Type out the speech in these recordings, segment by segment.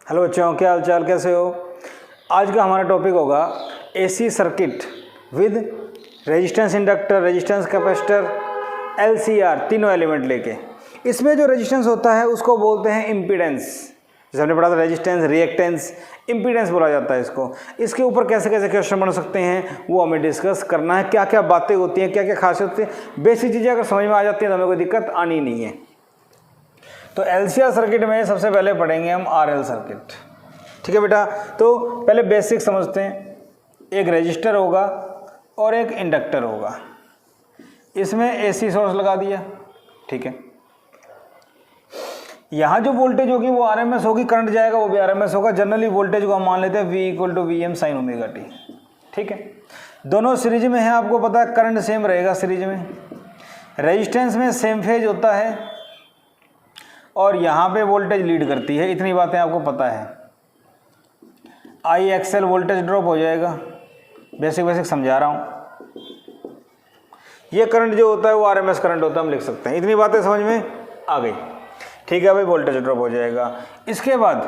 Hello बच्चों, क्या हाल चाल, कैसे हो। आज का हमारा टॉपिक होगा AC circuit with resistance inductor, resistance capacitor, LCR, तीनों एलिमेंट लेके। इसमें जो रेजिस्टेंस होता है उसको बोलते हैं इम्पीडेंस। जैसे हमने पढ़ा था रेजिस्टेंस, रिएक्टेंस, इम्पीडेंस बोला जाता है इसको। इसके ऊपर कैसे कैसे क्वेश्चन बन सकते हैं वो हमें डिस्कस करना है। क्या क्या बातें होती हैं, क्या क्या खासियत होती है, बेसिक चीज़ें अगर समझ में आ जाती हैं तो हमें कोई दिक्कत आनी नहीं है। तो एलसीआर सर्किट में सबसे पहले पढ़ेंगे हम आरएल सर्किट। ठीक है बेटा, तो पहले बेसिक समझते हैं। एक रेजिस्टर होगा और एक इंडक्टर होगा। इसमें एसी सोर्स लगा दिया, ठीक है। यहाँ जो वोल्टेज होगी वो आरएमएस होगी, करंट जाएगा वो भी आरएमएस होगा। जनरली वोल्टेज को हम मान लेते हैं V = Vm sin omega t, ठीक है। दोनों सीरीज में है, आपको पता है करंट सेम रहेगा सीरीज में। रेजिस्टेंस में सेम फेज होता है और यहाँ पे वोल्टेज लीड करती है। इतनी बातें आपको पता है। IXL वोल्टेज ड्रॉप हो जाएगा, बेसिक बेसिक समझा रहा हूँ। ये करंट जो होता है वो आरएमएस करंट होता है, हम लिख सकते हैं। इतनी बातें समझ में आ गई, ठीक है भाई। वोल्टेज ड्रॉप हो जाएगा। इसके बाद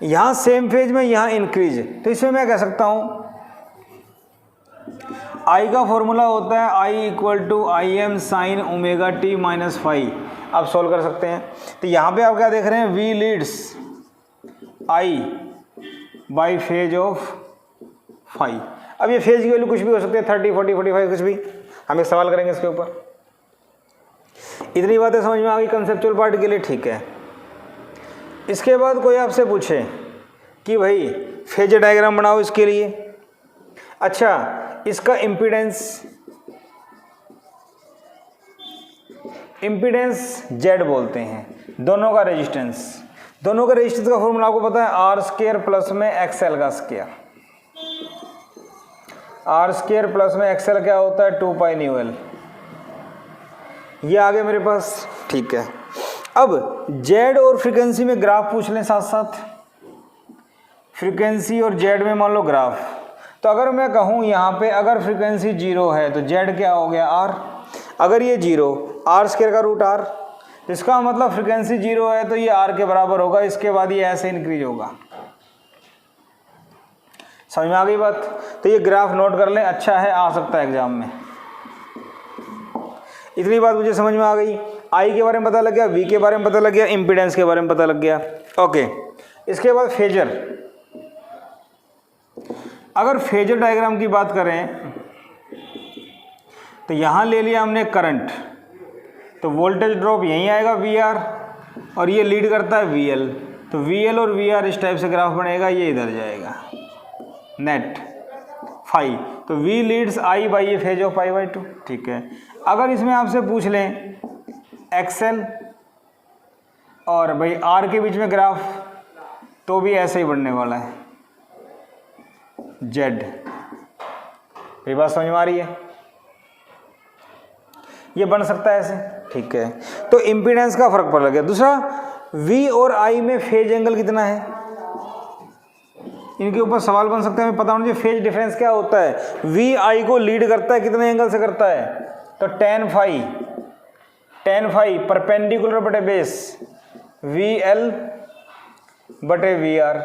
यहाँ सेम फेज में यहाँ इंक्रीज, तो इसमें मैं कह सकता हूँ I का फॉर्मूला होता है I = Im sin omega t - phi। आप सॉल्व कर सकते हैं। तो यहाँ पे आप क्या देख रहे हैं, V leads I by phase of phi. अब ये फेज की वैल्यू कुछ भी हो सकती है, 30, 40, 45, कुछ भी। हम एक सवाल करेंगे इसके ऊपर। इतनी बातें समझ में आ गई कंसेप्चुअल पार्ट के लिए, ठीक है। इसके बाद कोई आपसे पूछे कि भाई फेज डायग्राम बनाओ इसके लिए। अच्छा, इसका इम्पीडेंस Z बोलते हैं। दोनों का रेजिस्टेंस का फॉर्मूला आपको पता है, R² प्लस में XL का स्क्वायर। R² प्लस में XL क्या होता है, 2 पाई न्यू एल। ये आगे मेरे पास, ठीक है। अब Z और फ्रीक्वेंसी में ग्राफ पूछ लें साथ साथ। फ्रीक्वेंसी और Z में मान लो ग्राफ। तो अगर मैं कहूँ यहाँ पे अगर फ्रीक्वेंसी 0 है तो Z क्या हो गया, R। अगर ये 0, R² का रूट R, इसका मतलब फ्रीक्वेंसी 0 है तो ये R के बराबर होगा। इसके बाद ये ऐसे इंक्रीज होगा। समझ में आ गई बात। तो ये ग्राफ नोट कर लें, अच्छा है, आ सकता है एग्जाम में। इतनी बात मुझे समझ में आ गई। I के बारे में पता लग गया, V के बारे में पता लग गया, इम्पीडेंस के बारे में पता लग गया। ओके, इसके बाद फेजर। अगर फेजर डायग्राम की बात करें तो यहाँ ले लिया हमने करंट, तो वोल्टेज ड्रॉप यहीं आएगा VR, और ये लीड करता है VL। तो VL और VR इस टाइप से ग्राफ बनेगा, ये इधर जाएगा नेट फाई। तो V लीड्स I बाई ये फेज ऑफ π/2, ठीक है। अगर इसमें आपसे पूछ लें XL और भाई R के बीच में ग्राफ, तो भी ऐसे ही बनने वाला है Z। ये बात समझ में आ रही है, ये बन सकता है ऐसे, ठीक है। तो इम्पीडेंस का फर्क पड़ गया। दूसरा, V और I में फेज एंगल कितना है, इनके ऊपर सवाल बन सकता है। हमें पता होना चाहिए फेज डिफरेंस क्या होता है। V I को लीड करता है, कितने एंगल से करता है, तो tan phi परपेंडिकुलर बटे बेस VL बटे VR।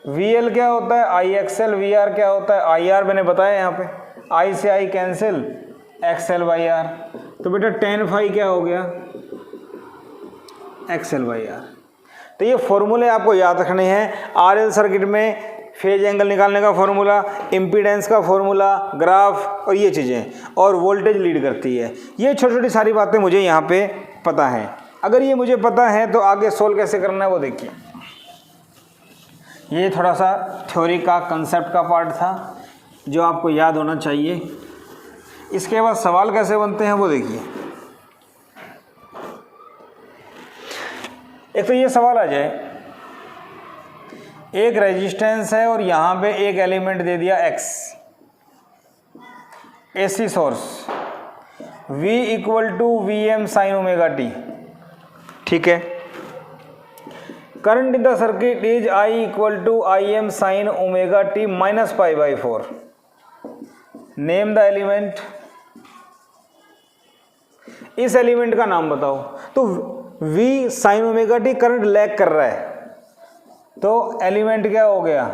VL क्या होता है, IXL, VR क्या होता है, IR। मैंने बताया यहाँ पे I से I कैंसिल, XL/R। तो बेटा tan phi क्या हो गया, XL/R। तो ये फॉर्मूले आपको याद रखने हैं। आरएल सर्किट में फेज एंगल निकालने का फॉर्मूला, इम्पीडेंस का फॉर्मूला, ग्राफ और ये चीज़ें, और वोल्टेज लीड करती है। ये छोटी छोटी सारी बातें मुझे यहाँ पे पता है। अगर ये मुझे पता है तो आगे सोल्व कैसे करना है वो देखिए। ये थोड़ा सा थ्योरी का, कंसेप्ट का पार्ट था जो आपको याद होना चाहिए। इसके बाद सवाल कैसे बनते हैं वो देखिए। एक तो ये सवाल आ जाए, एक रेजिस्टेंस है और यहाँ पे एक एलिमेंट दे दिया X, AC source V = Vm sin omega t, ठीक है। Current in the circuit is I = Im sin omega t - π/4। Name the element. इस एलिमेंट का नाम बताओ। तो V sin omega t current lag कर रहा है, तो एलिमेंट क्या हो गया,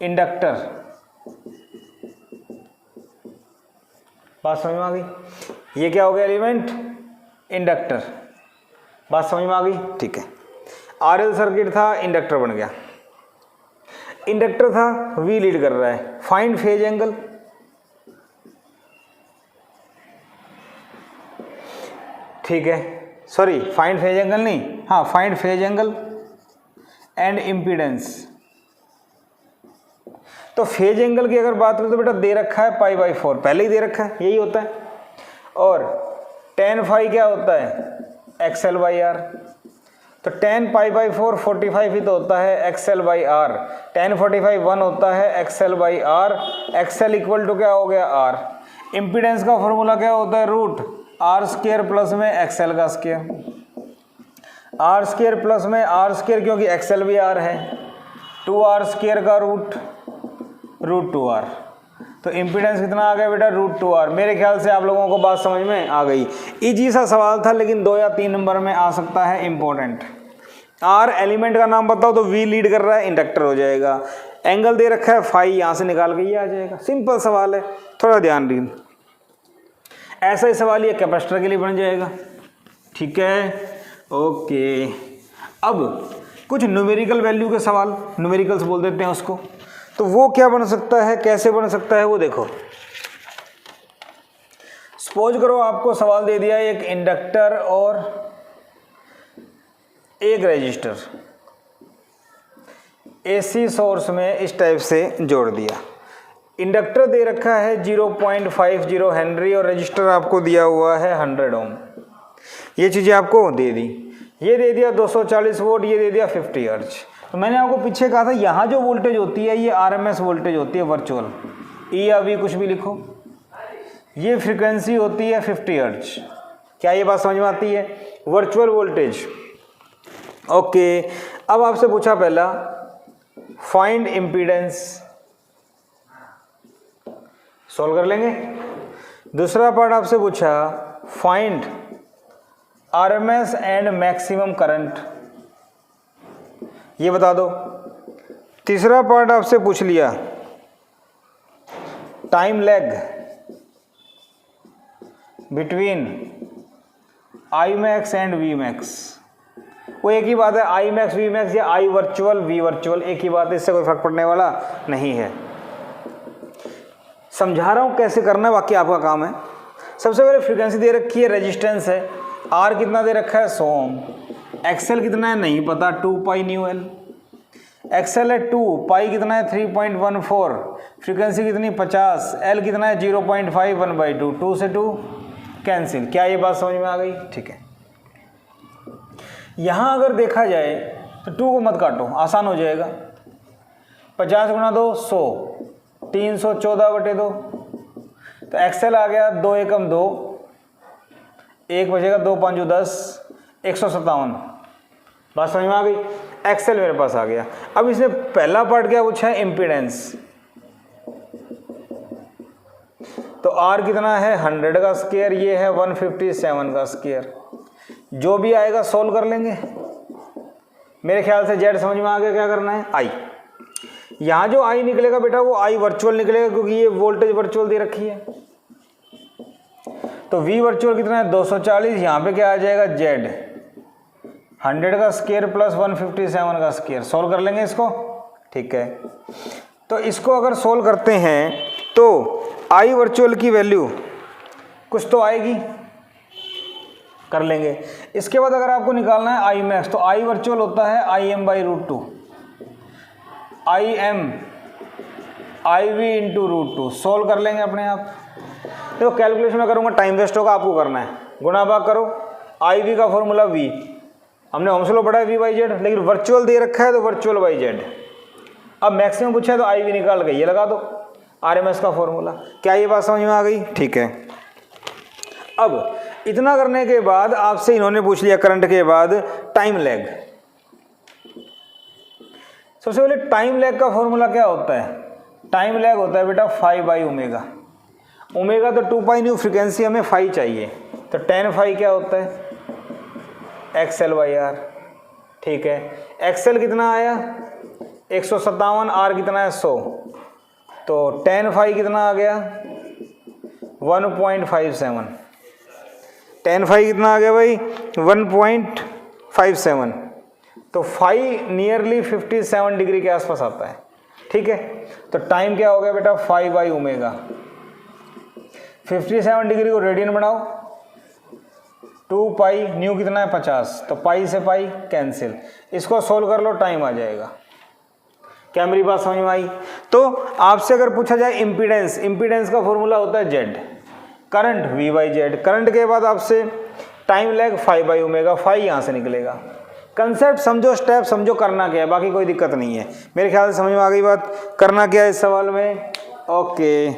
इंडक्टर। बात समझ में आ गई? ये क्या हो गया, एलिमेंट इंडक्टर। बात समझ में आ गई? ठीक है। आरएल सर्किट था, इंडक्टर बन गया। इंडक्टर था, वी लीड कर रहा है, फाइंड फेज एंगल। ठीक है, सॉरी फाइंड फेज एंगल नहीं, हाँ find phase angle and impedance. तो फेज एंगल की अगर बात करें तो बेटा दे रखा है π/4, पहले ही दे रखा है, यही होता है। और tan फाई क्या होता है, XL/R। तो tan π/4 45 ही तो होता है XL/R। tan 45 1 होता है XL/R। XL इक्वल टू क्या हो गया, R। इम्पीडेंस का फॉर्मूला क्या होता है, रूट R² प्लस में XL का स्क्वायर। R² प्लस में R², क्योंकि XL भी R है, 2R² का रूट 2R। तो इम्पीडेंस कितना आ गया बेटा, √2R। मेरे ख्याल से आप लोगों को बात समझ में आ गई। इजी सा सवाल था, लेकिन 2 या 3 नंबर में आ सकता है, इंपॉर्टेंट। R एलिमेंट का नाम बताओ तो V लीड कर रहा है, इंडक्टर हो जाएगा। एंगल दे रखा है फाई, यहाँ से निकाल के ये आ जाएगा। सिंपल सवाल है, थोड़ा ध्यान दीजिए। ऐसा ही सवाल ये कैपेसिटर के लिए बन जाएगा। ठीक है, ओके। अब कुछ न्यूमेरिकल वैल्यू के सवाल, न्यूमेरिकल्स बोल देते हैं उसको। तो वो क्या बन सकता है, कैसे बन सकता है, वो देखो। सपोज करो आपको सवाल दे दिया एक इंडक्टर और एक रेजिस्टर एसी सोर्स में इस टाइप से जोड़ दिया। इंडक्टर दे रखा है 0.50 हेनरी और रजिस्टर आपको दिया हुआ है 100 ओम। ये चीज़ें आपको दे दी। ये दे दिया 240 वोल्ट, ये दे दिया 50 हर्ट्ज। तो मैंने आपको पीछे कहा था यहाँ जो वोल्टेज होती है ये आरएमएस वोल्टेज होती है, वर्चुअल, ई या वी कुछ भी लिखो। ये फ्रीक्वेंसी होती है 50 हर्ट्ज। क्या ये बात समझ में आती है, वर्चुअल वोल्टेज। ओके, अब आपसे पूछा पहला फाइंड इम्पीडेंस, सॉल्व कर लेंगे। दूसरा पार्ट आपसे पूछा find RMS and maximum current, ये बता दो। तीसरा पार्ट आपसे पूछ लिया time lag between I max and V max. वो एक ही बात है, आई मैक्स वी मैक्स या आई वर्चुअल वी वर्चुअल, एक ही बात है, इससे कोई फर्क पड़ने वाला नहीं है। समझा रहा हूँ कैसे करना है, बाकी आपका काम है। सबसे पहले फ्रीक्वेंसी दे रखी है, रेजिस्टेंस है, आर कितना दे रखा है 100 ओम। एक्सएल कितना है नहीं पता, 2 पाई न्यू एल। एक्सएल है 2, पाई कितना है 3.14, फ्रीक्वेंसी कितनी 50, एल कितना है 0.5, 1/2, 2 से 2 कैंसिल। क्या ये बात समझ में आ गई? ठीक है। यहाँ अगर देखा जाए तो 2 को मत काटो, आसान हो जाएगा। 50 गुणा 2 100, 314/2। तो एक्सएल आ गया 2 एकम 2, 1 बचेगा 2 5 10, 157। बात समझ में आ गई? एक्सएल मेरे पास आ गया। अब इसने पहला पार्ट क्या पूछा है, इम्पीडेंस। तो आर कितना है 100 का स्क्वायर, ये है 157 का स्क्वायर। जो भी आएगा सोल्व कर लेंगे। मेरे ख्याल से जेड समझ में आ गया क्या करना है, आई। यहाँ जो आई निकलेगा बेटा वो आई वर्चुअल निकलेगा, क्योंकि ये वोल्टेज वर्चुअल दे रखी है। तो वी वर्चुअल कितना है 240, यहाँ पे क्या आ जाएगा जेड 100 का स्क्वायर प्लस 157 का स्क्वायर। सोल्व कर लेंगे इसको, ठीक है। तो इसको अगर सोल्व करते हैं तो आई वर्चुअल की वैल्यू कुछ तो आएगी, कर लेंगे। इसके बाद अगर आपको निकालना है आई मैक्स, तो आई वर्चुअल होता है IM/√2, IM IV into √2। Solve कर लेंगे अपने आप। देखो कैलकुलेशन में करूँगा टाइम वेस्ट होगा, आपको करना है। गुणा भाग करो, IV का फॉर्मूला V, हमने ओम्स लॉ पढ़ा है V/Z, लेकिन वर्चुअल दे रखा है तो वर्चुअल/Z। अब मैक्सिमम पूछा है तो IV निकाल के ये लगा दो, RMS का फॉर्मूला। क्या ये बात समझ में आ गई? ठीक है। अब इतना करने के बाद आपसे इन्होंने पूछ लिया करंट के बाद टाइम लैग। सबसे पहले टाइम लैग का फॉर्मूला क्या होता है? टाइम लैग होता है बेटा φ/ω। ओमेगा तो 2 पाई न्यू, फ्रीक्वेंसी हमें फाई चाहिए, तो tan फाई क्या होता है XL/R। ठीक है। एक्सेल कितना आया 157, आर कितना है 100, तो tan फाई कितना आ गया 1.57। tan फाई कितना आ गया भाई 1.57, तो फाई नियरली 57 डिग्री के आसपास आता है। ठीक है, तो टाइम क्या हो गया बेटा 5/ω। 57 डिग्री को रेडियन बनाओ, 2 पाई, न्यू कितना है 50, तो पाई से पाई कैंसिल, इसको सोल्व कर लो टाइम आ जाएगा। क्या मेरी बात समझ में आई? तो आपसे अगर पूछा जाए इम्पीडेंस, इम्पीडेंस का फॉर्मूला होता है जेड, करंट V/Z, करंट के बाद आपसे टाइम लैग 5/ω, फाई यहाँ से निकलेगा। कंसेप्ट समझो, स्टेप समझो, करना क्या है, बाकी कोई दिक्कत नहीं है। मेरे ख्याल से समझ में आ गई बात, करना क्या है इस सवाल में। ओके,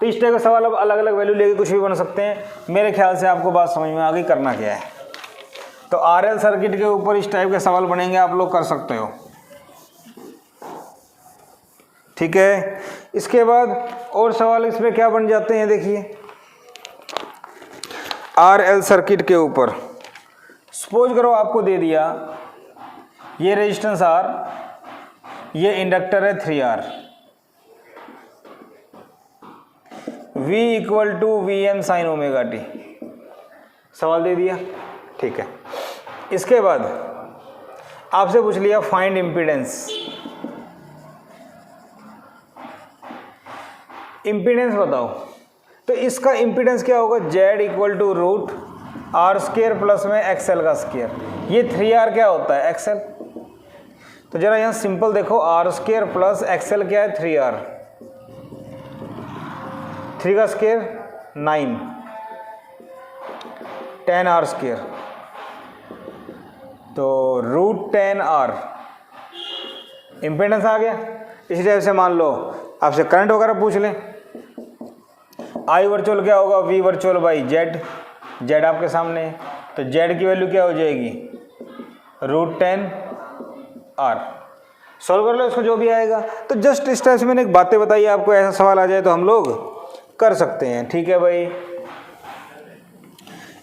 तो इस टाइप का सवाल अब अलग अलग वैल्यू लेके कुछ भी बन सकते हैं। मेरे ख्याल से आपको बात समझ में आ गई, करना क्या है। तो RL सर्किट के ऊपर इस टाइप के सवाल बनेंगे, आप लोग कर सकते हो। ठीक है, इसके बाद और सवाल इसमें क्या बन जाते हैं, देखिए RL सर्किट के ऊपर सपोज करो आपको दे दिया ये रेजिस्टेंस R, ये इंडक्टर है 3R, V = Vm sin ωt, सवाल दे दिया। ठीक है, इसके बाद आपसे पूछ लिया फाइंड इम्पीडेंस। इम्पीडेंस बताओ, तो इसका इम्पीडेंस क्या होगा, Z = √R² प्लस में XL का स्क्वायर। ये 3R क्या होता है XL, तो जरा यहाँ सिंपल देखो, R² प्लस XL क्या है 3R, 3 का स्क्वायर 9, tan R², तो √10R इम्पीडेंस आ गया। इसी टाइप से मान लो आपसे करंट वगैरह पूछ लें, I वर्चुअल क्या होगा V virtual by Z, Z आपके सामने है, तो Z की वैल्यू क्या हो जाएगी √10R। सॉल्व कर लो इसको, जो भी आएगा। तो जस्ट इस टाइप से मैंने एक बातें बताई आपको, ऐसा सवाल आ जाए तो हम लोग कर सकते हैं। ठीक है भाई,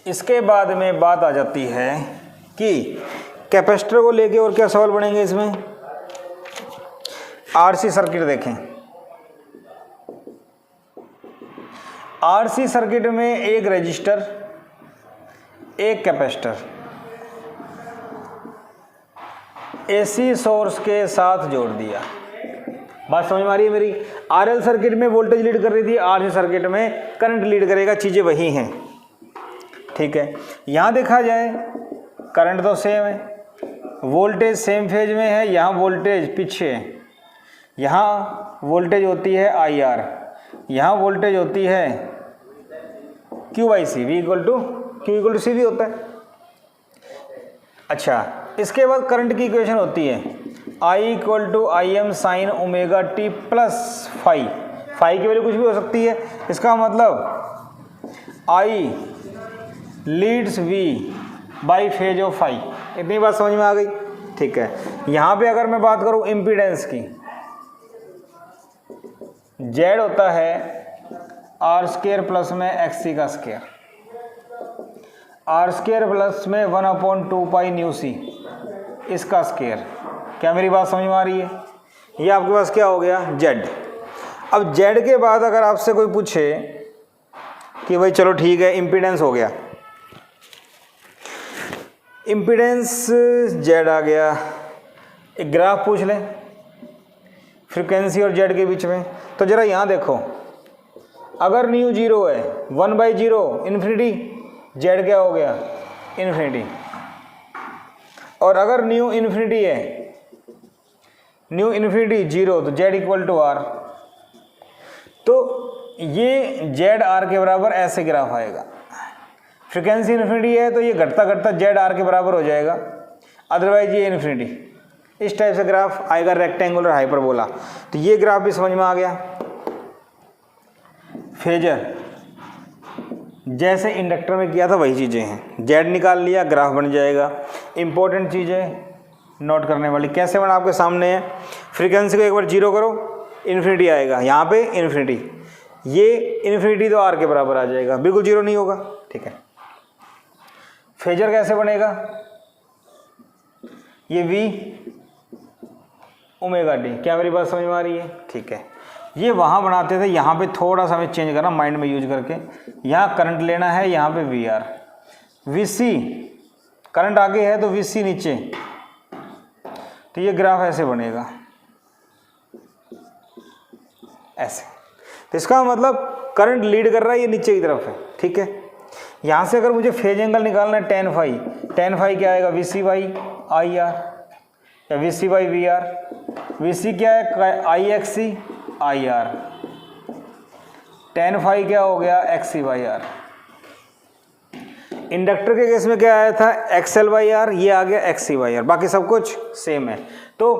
इसके बाद में बात आ जाती है कि कैपेसिटर को लेके और क्या सवाल बनेंगे इसमें। RC सर्किट देखें, RC सर्किट में एक रेजिस्टर, एक कैपेसिटर AC सोर्स के साथ जोड़ दिया। बात समझ में आ रही है मेरी? RL सर्किट में वोल्टेज लीड कर रही थी, RC सर्किट में करंट लीड करेगा, चीज़ें वही हैं। ठीक है, यहाँ देखा जाए करंट तो सेम है, वोल्टेज सेम फेज में है, यहाँ वोल्टेज पीछे है, यहाँ वोल्टेज होती है IR, यहाँ वोल्टेज होती है Q/C, V = Q = CV होता है। अच्छा, इसके बाद करंट की इक्वेशन होती है I = Im sin ωt plus phi, phi की वैल्यू कुछ भी हो सकती है। इसका मतलब I leads V by phase of phi. इतनी बात समझ में आ गई? ठीक है, यहाँ पे अगर मैं बात करूँ इम्पीडेंस की, Z होता है R² प्लस में XC का स्क्वायर, R² प्लस में 1/2 पाई न्यू C इसका स्क्वायर। क्या मेरी बात समझ में आ रही है? ये आपके पास क्या हो गया Z। अब Z के बाद अगर आपसे कोई पूछे कि भाई चलो ठीक है इम्पीडेंस हो गया, इम्पीडेंस Z आ गया, एक ग्राफ पूछ लें फ्रीक्वेंसी और Z के बीच में, तो ज़रा यहाँ देखो, अगर न्यू 0 है 1/0 इन्फिनिटी, Z क्या हो गया इन्फिनिटी, और अगर न्यू इन्फिनिटी है, न्यू इन्फिनिटी 0, तो Z = R। तो ये Z R के बराबर ऐसे ग्राफ आएगा। फ्रीक्वेंसी इन्फिनिटी है तो ये घटता घटता Z R के बराबर हो जाएगा, अदरवाइज ये इन्फिनिटी। इस टाइप से ग्राफ आएगा, रेक्टेंगुलर हाइपरबोला। तो ये ग्राफ भी समझ में आ गया। फेजर जैसे इंडक्टर में किया था वही चीज़ें हैं, Z निकाल लिया, ग्राफ बन जाएगा। इंपॉर्टेंट चीज़ें नोट करने वाली, कैसे बना आपके सामने है, फ्रीक्वेंसी को एक बार 0 करो, इन्फिनिटी आएगा, यहाँ पे इन्फिनिटी, ये इन्फिनिटी तो R के बराबर आ जाएगा, बिल्कुल 0 नहीं होगा। ठीक है, फेजर कैसे बनेगा, ये V ओमेगा टी। क्या मेरी बात समझ में आ रही है? ठीक है, ये वहाँ बनाते थे, यहाँ पे थोड़ा सा हमें चेंज करना माइंड में यूज करके। यहाँ करंट लेना है, यहाँ पे VR, VC करंट आगे है तो VC नीचे, तो ये ग्राफ ऐसे बनेगा, ऐसे। तो इसका मतलब करंट लीड कर रहा है, ये नीचे की तरफ है। ठीक है, यहाँ से अगर मुझे फेज एंगल निकालना है tan फाई, tan फाई क्या आएगा? VC बाई IR या VC बाई VR। VC क्या है? IXC IR। tan फाई क्या हो गया? XC by R। इंडक्टर के केस में क्या आया था? XL बाई R, ये आ गया XC बाई R, बाकी सब कुछ सेम है। तो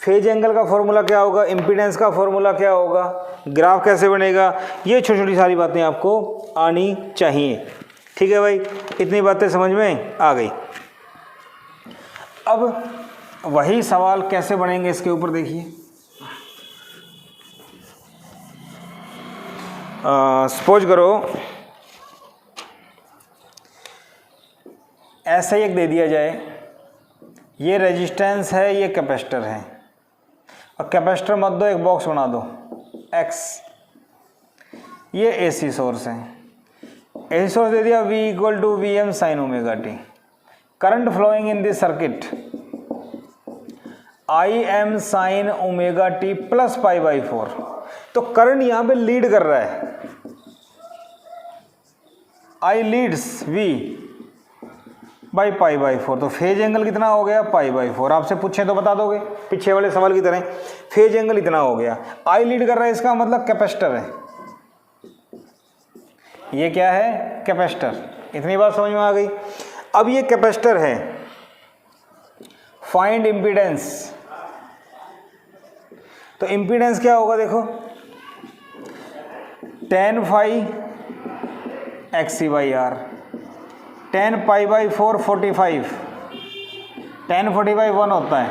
फेज एंगल का फॉर्मूला क्या होगा? इम्पीडेंस का फॉर्मूला क्या होगा? ग्राफ कैसे बनेगा? ये छोटी छोटी सारी बातें आपको आनी चाहिए। ठीक है भाई, इतनी बातें समझ में आ गई। अब वही सवाल कैसे बनेंगे इसके ऊपर देखिए। सपोज करो ऐसे ही एक दे दिया जाए, ये रेजिस्टेंस है, ये कैपेसिटर है, और कैपेसिटर मत दो, एक बॉक्स बना दो X। ये AC सोर्स है, AC सोर्स दे दिया V equal to VM sine omega t. Current flowing in this circuit IM sine omega t plus pi by 4। तो करंट यहां पे लीड कर रहा है, I leads V by pi by 4। तो फेज एंगल कितना हो गया? Pi by 4। आपसे पूछे तो बता दोगे पीछे वाले सवाल की तरह। फेज एंगल इतना हो गया, I लीड कर रहा है, इसका मतलब कैपेसिटर है। ये क्या है? कैपेसिटर। इतनी बात समझ में आ गई। अब ये कैपेसिटर है, फाइंड इम्पीडेंस। तो इम्पीडेंस क्या होगा? देखो tan phi XC by R, tan pi by 4 45, tan 45 1 होता है,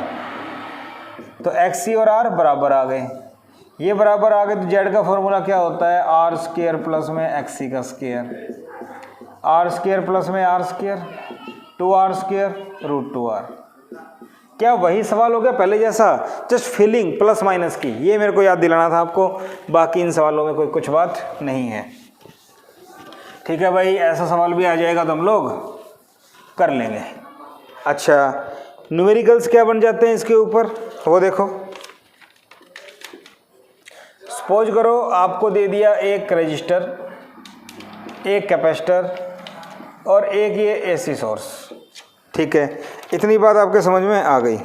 तो XC और R बराबर आ गए। ये बराबर आ गए तो Z का फॉर्मूला क्या होता है? R स्क्वायर प्लस में XC का स्क्वायर, R स्क्वायर प्लस में R square, 2R square root 2R। क्या वही सवाल हो गया पहले जैसा? जस्ट फिलिंग प्लस माइनस की, ये मेरे को याद दिलाना था आपको। बाकी इन सवालों में कोई कुछ बात नहीं है। ठीक है भाई, ऐसा सवाल भी आ जाएगा तो हम लोग कर लेंगे। अच्छा, न्यूमेरिकल्स क्या बन जाते हैं इसके ऊपर, वो देखो। सपोज करो आपको दे दिया एक रजिस्टर, एक कैपेसिटर और एक ये AC सोर्स। ठीक है, इतनी बात आपके समझ में आ गई।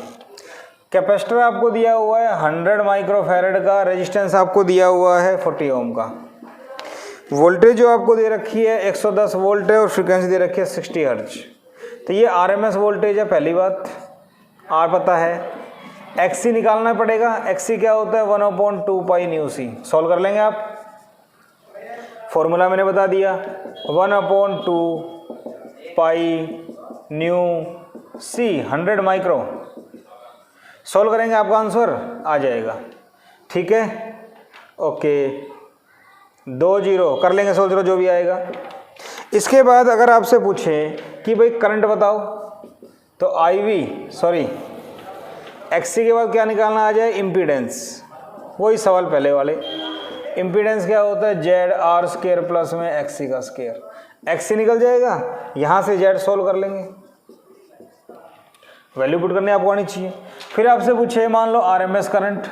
कैपेसिटर आपको दिया हुआ है 100 माइक्रोफैरड का, रेजिस्टेंस आपको दिया हुआ है 40 ओम का, वोल्टेज जो आपको दे रखी है 110 वोल्ट है और फ्रीक्वेंसी दे रखी है 60 हर्ट्ज। तो ये RMS वोल्टेज है, पहली बात R पता है। XC निकालना पड़ेगा। XC क्या होता है? 1/2 पाई न्यू C। सॉल्व कर लेंगे आप, फॉर्मूला मैंने बता दिया, 1/2 pi nu C 100 micro. Solve करेंगे, आपका आंसर आ जाएगा। ठीक है, ओके, 2 0 कर लेंगे, 100 जो भी आएगा। इसके बाद अगर आपसे पूछे कि भाई करंट बताओ, तो XC के बाद क्या निकालना आ जाए? इम्पीडेंस। वही सवाल पहले वाले, इम्पीडेंस क्या होता है? Z R स्क्वायर प्लस में XC का स्क्वायर। XC निकल जाएगा, यहाँ से Z सोल्व कर लेंगे, वैल्यू पुट करने आपको आनी चाहिए। फिर आपसे पूछे मान लो RMS करंट,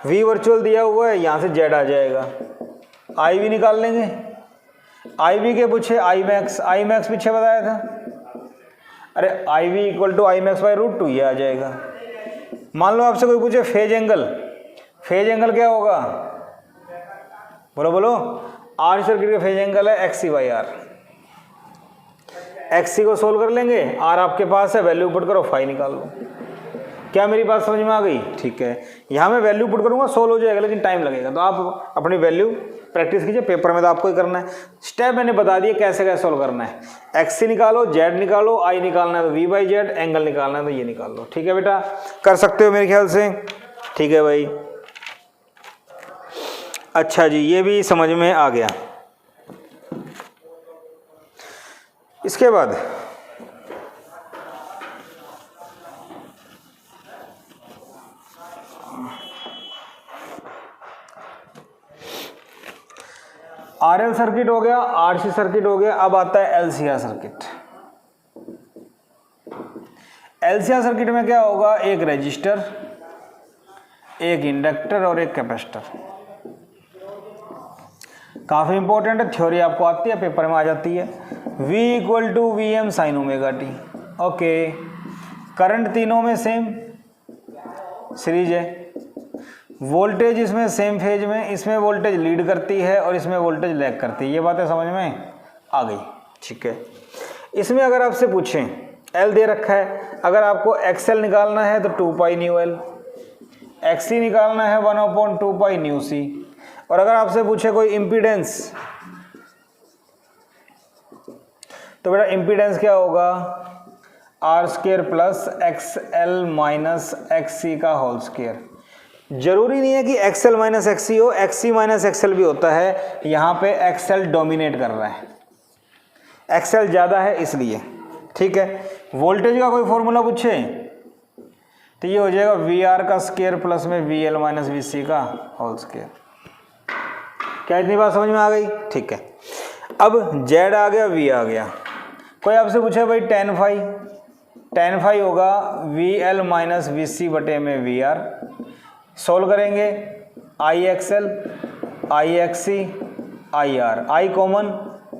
V वर्चुअल दिया हुआ है, यहाँ से Z आ जाएगा, IV निकाल लेंगे। IV के पूछे I max पीछे बताया था, अरे IV equal to I max by root 2, ये आ जाएगा। मान लो आपसे कोई पूछे फेज एंगल क्या होगा? बोलो R सर्किट का फेज एंगल है XC बाई R। XC को सोल्व कर लेंगे, R आपके पास है, वैल्यू पुट करो, फाई निकाल लो। क्या मेरी बात समझ में आ गई? ठीक है, यहाँ मैं वैल्यू पुट करूँगा, सोल्व हो जाएगा, लेकिन टाइम लगेगा, तो आप अपनी वैल्यू प्रैक्टिस कीजिए, पेपर में तो आपको ही करना है। स्टेप मैंने बता दिए कैसे कैसे सोल्व करना है। XC निकालो, Z निकालो, I निकालना है तो V बाई Z, एंगल निकालना है तो ये निकाल लो। ठीक है बेटा, कर सकते हो मेरे ख्याल से। ठीक है भाई, अच्छा जी, ये भी समझ में आ गया। इसके बाद RL सर्किट हो गया, RC सर्किट हो गया, अब आता है LCR सर्किट। LCR सर्किट में क्या होगा, एक रेजिस्टर, एक इंडक्टर और एक कैपेसिटर। काफ़ी इंपॉर्टेंट है, थ्योरी आपको आती है, पेपर में आ जाती है। V = VM sin omega t। Okay, current तीनों में सेम सीरीज है, वोल्टेज इसमें सेम फेज में, इसमें वोल्टेज लीड करती है और इसमें वोल्टेज लैग करती है। ये बातें समझ में आ गई, ठीक है। इसमें अगर आपसे पूछें, L दे रखा है, अगर आपको XL निकालना है तो 2 पाई न्यू L, XC निकालना है 1/2 पाई न्यू C। और अगर आपसे पूछे कोई इम्पीडेंस, तो बेटा इम्पीडेंस क्या होगा, R² plus XL minus XC का होल स्क्वायर। जरूरी नहीं है कि XL माइनस XC हो, XC माइनस XL भी होता है। यहाँ पे XL डोमिनेट कर रहा है, XL ज़्यादा है इसलिए, ठीक है। वोल्टेज का कोई फॉर्मूला पूछे तो ये हो जाएगा VR का स्क्वायर प्लस में VL माइनस VC का होल स्क्वायर। क्या इतनी बात समझ में आ गई, ठीक है। अब Z आ गया, V आ गया। कोई आपसे पूछे भाई tan फाई होगा VL माइनस VC बटे में VR। सोल्व करेंगे, IXL, IXC, IR, I common,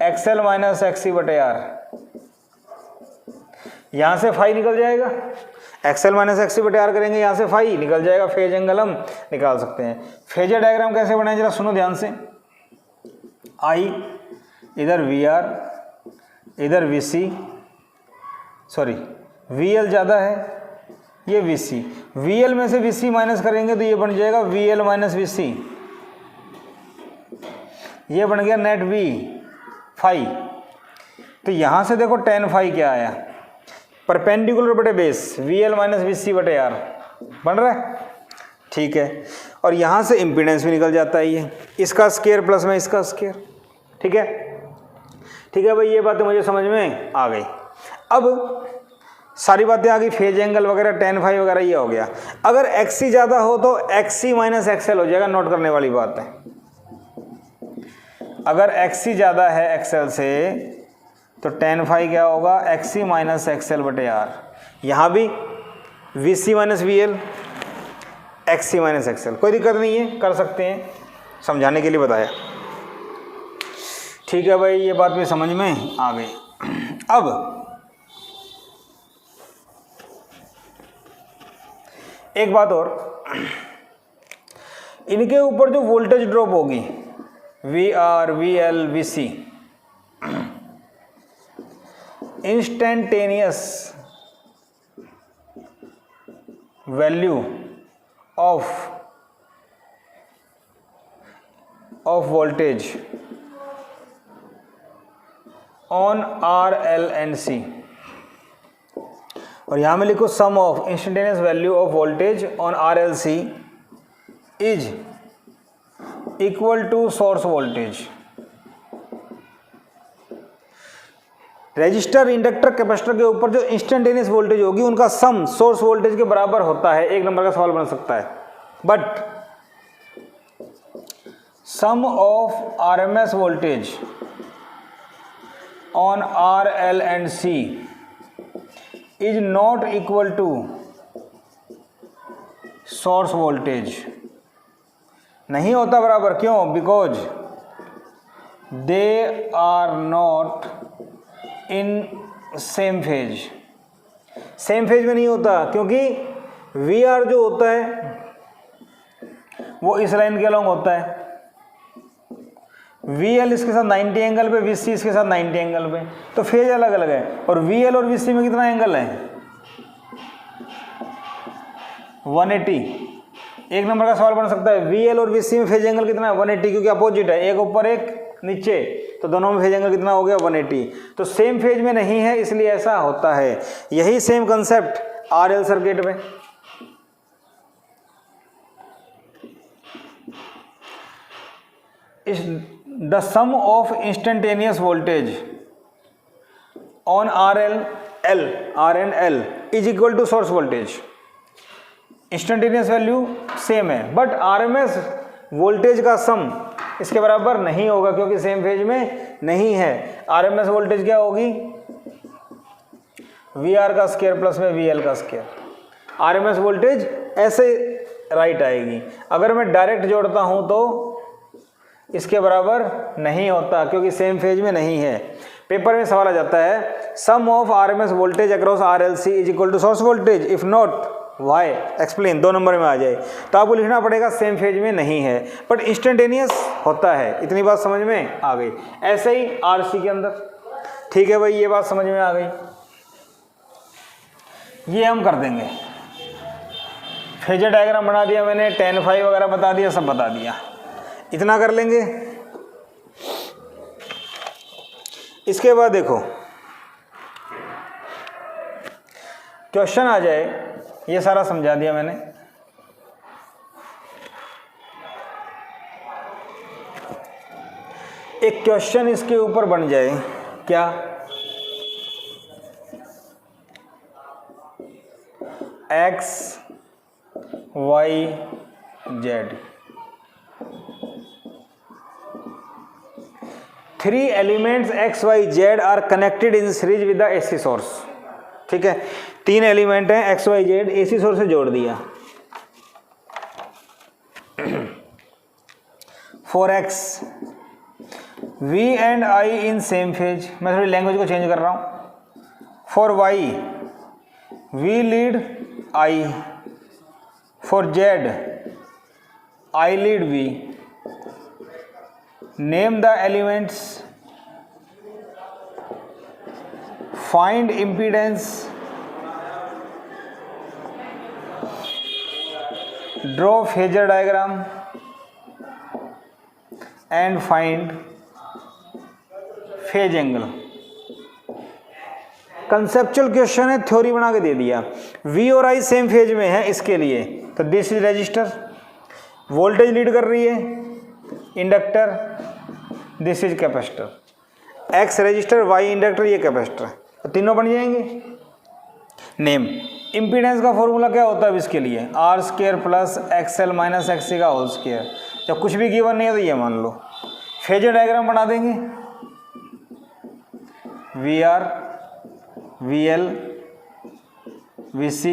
XL minus XC बटे R। यहाँ से फाई निकल जाएगा, XL माइनस XC बटे R करेंगे, यहाँ से फाई निकल जाएगा, फेज एंगल हम निकाल सकते हैं। फेजर डायग्राम कैसे बनाए जरा सुनो ध्यान से। I इधर VR, इधर VC, सॉरी VL ज़्यादा है, ये VC, VL में से VC माइनस करेंगे तो ये बन जाएगा VL माइनस VC, ये बन गया नेट V फाई। तो यहाँ से देखो tan फाई क्या आया, परपेंडिकुलर बटे बेस, VL माइनस VC बटे R बन रहा है, ठीक है। और यहाँ से इम्पीडेंस भी निकल जाता है, ये इसका स्क्वायर प्लस में इसका स्क्वायर, ठीक है। ठीक है भाई, ये बातें मुझे समझ में आ गई। अब सारी बातें आ गई, फेज एंगल वगैरह, tan फाई वगैरह ये हो गया। अगर XC ज़्यादा हो तो XC माइनस XL हो जाएगा, नोट करने वाली बात है। अगर XC ज़्यादा है XL से तो tan फाई क्या होगा, XC माइनस XL बटे R। यहाँ भी VC minus VL, XC minus XL, कोई दिक्कत नहीं है, कर सकते हैं, समझाने के लिए बताया, ठीक है भाई। ये बात भी समझ में आ गई। अब एक बात और, इनके ऊपर जो वोल्टेज ड्रॉप होगी VR, VL, VC, instantaneous value of voltage on RL and C। और यहाँ में लिखो sum of instantaneous value of voltage on RLC is equal to source voltage. Resistor, inductor, capacitor के ऊपर जो इंस्टेंटेनियस वोल्टेज होगी उनका सम सोर्स वोल्टेज के बराबर होता है। एक नंबर का सवाल बन सकता है, but sum of RMS voltage on RL and C is not equal to source voltage. नहीं होता बराबर, क्यों? Because they are not in same phase. Same phase में नहीं होता, क्योंकि VR जो होता है वो इस लाइन के अलॉन्ग होता है, VL इसके साथ 90 एंगल पे, VC इसके साथ 90 एंगल पे, तो फेज अलग अलग है। और VL और VC में कितना एंगल है? 180। एक नंबर का सवाल बन सकता है, VL और VC में फेज एंगल कितना है? 180, क्योंकि अपोजिट है, एक ऊपर एक नीचे, तो दोनों में फेज एंगल कितना हो गया? 180। तो सेम फेज में नहीं है, इसलिए ऐसा होता है। यही सेम कंसेप्ट RL सर्किट में। The sum of instantaneous voltage on RL, L, R and L is equal to source voltage. Instantaneous value same है, बट RMS वोल्टेज का सम इसके बराबर नहीं होगा क्योंकि सेम फेज में नहीं है। आरएमएस वोल्टेज क्या होगी, VR का स्क्वायर प्लस में VL का स्क्वायर। आरएमएस वोल्टेज ऐसे राइट आएगी। अगर मैं डायरेक्ट जोड़ता हूं तो इसके बराबर नहीं होता क्योंकि सेम फेज में नहीं है। पेपर में सवाल आ जाता है sum of RMS voltage across RLC is equal to source voltage, if not why explain, 2 number में आ जाए। तो आपको लिखना पड़ेगा सेम फेज में नहीं है बट इंस्टेंटेनियस होता है। इतनी बात समझ में आ गई। ऐसे ही RC के अंदर, ठीक है भाई, ये बात समझ में आ गई। ये हम कर देंगे, फेजर डायग्राम बना दिया मैंने, 10 फाई वगैरह बता दिया, सब बता दिया। इतना कर लेंगे। इसके बाद देखो क्वेश्चन आ जाए, ये सारा समझा दिया मैंने। एक क्वेश्चन इसके ऊपर बन जाए, क्या, X Y Z 3 elements X Y Z are connected in series with the AC source. ठीक है, 3 एलिमेंट हैं X Y Z, AC source से जोड़ दिया। 4X V and I in same phase, मैं थोड़ी लैंग्वेज को चेंज कर रहा हूँ। 4Y V lead I, for Z I lead V, name the elements, find impedance, draw phasor diagram and find phase angle। Conceptual question है, theory बना के दे दिया। V और I सेम फेज में है, इसके लिए तो this is register, voltage lead कर रही है inductor, this is capacitor. X register, Y inductor, ये कैपेसिटर, तो तीनों बन जाएंगे। नेम, इम्पीडेंस का फॉर्मूला क्या होता है इसके लिए, R square plus XL minus XC का होल स्क्वायर। जब कुछ भी गिवन नहीं है तो ये मान लो। फेजर डायग्राम बना देंगे, VR VL VC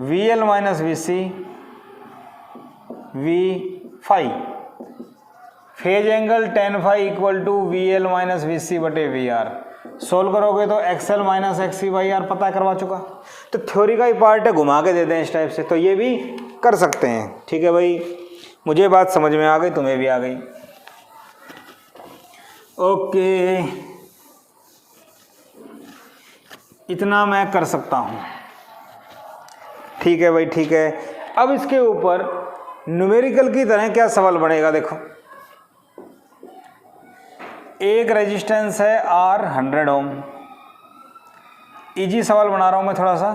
VL minus VC V phi, phase angle tan phi equal to VL minus VC बटे VR। सोल्व करोगे तो XL minus XC by R पता करवा चुका। तो थ्योरी का ही पार्ट है, घुमा के दे दें इस टाइप से, तो ये भी कर सकते हैं। ठीक है भाई, मुझे बात समझ में आ गई, तुम्हें भी आ गई। ओके, इतना मैं कर सकता हूँ। ठीक है भाई, ठीक है। अब इसके ऊपर न्यूमेरिकल की तरह क्या सवाल बनेगा, देखो। एक रेजिस्टेंस है R 100 ओम, इजी सवाल बना रहा हूँ मैं थोड़ा सा।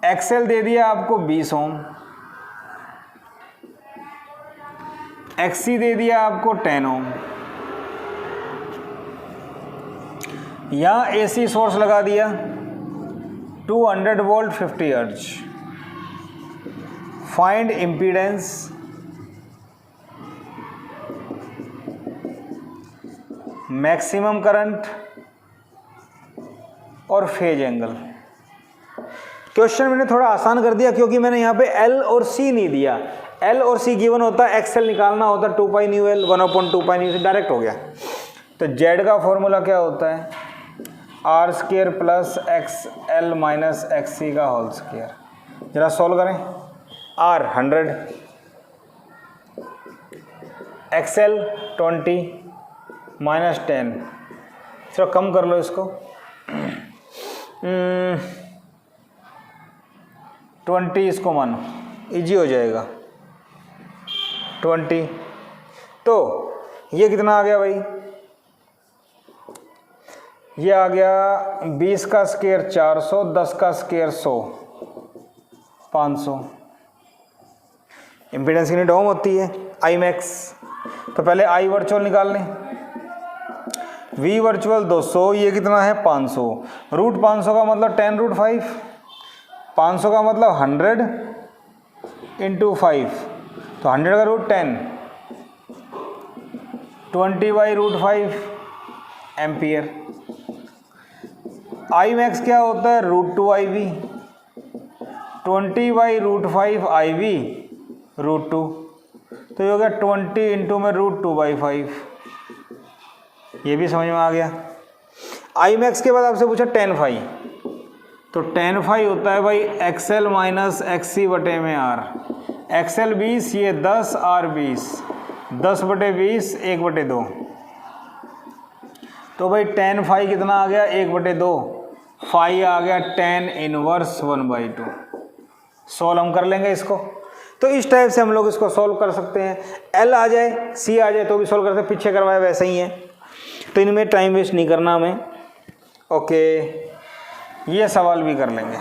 XL दे दिया आपको 20 ओम, XC दे दिया आपको 10 ओम, यहाँ AC सोर्स लगा दिया 200 volt 50 hertz. Find impedance, maximum current और फेज एंगल। क्वेश्चन मैंने थोड़ा आसान कर दिया क्योंकि मैंने यहाँ पे L और C नहीं दिया। L और C गिवन होता है, XL निकालना होता है 2 pi nu L 1/2 pi nu से डायरेक्ट हो गया। तो Z का फॉर्मूला क्या होता है, R square plus XL minus XC का होल स्क्वायर। जरा सॉल्व करें। R 100, XL 20 माइनस 10, चलो कम कर लो इसको, 20 इसको मानो, इजी हो जाएगा 20। तो ये कितना आ गया भाई, ये आ गया 20 का स्क्वायर 400, 10 का स्क्वायर 100, 500। इम्पीडेंस की ओम होती है आई मैक्स। तो पहले आई वर्चुअल निकाल लें, वी वर्चुअल 200, ये कितना है 500, रूट 500 का मतलब 10√5, 500 का मतलब 100 × 5, तो 100 का रूट 10, 20/√5 एम्पियर। आई मैक्स क्या होता है, √2 IV। 20/√5 IV √2, तो ये हो गया 20 इंटू में √2/5। ये भी समझ में आ गया। आई मैक्स के बाद आपसे पूछा tan phi, तो tan phi होता है भाई XL माइनस XC बटे में R। XL 20, ये 10, R 20, 10/20 1/2। तो भाई tan phi कितना आ गया, 1/2। phi आ गया tan इनवर्स 1/2। सॉल्व हम कर लेंगे इसको। तो इस टाइप से हम लोग इसको सॉल्व कर सकते हैं। L आ जाए, C आ जाए तो भी सॉल्व कर सकते हैं, पीछे करवाए वैसे ही है। तो इनमें टाइम वेस्ट नहीं करना हमें। ओके, ये सवाल भी कर लेंगे।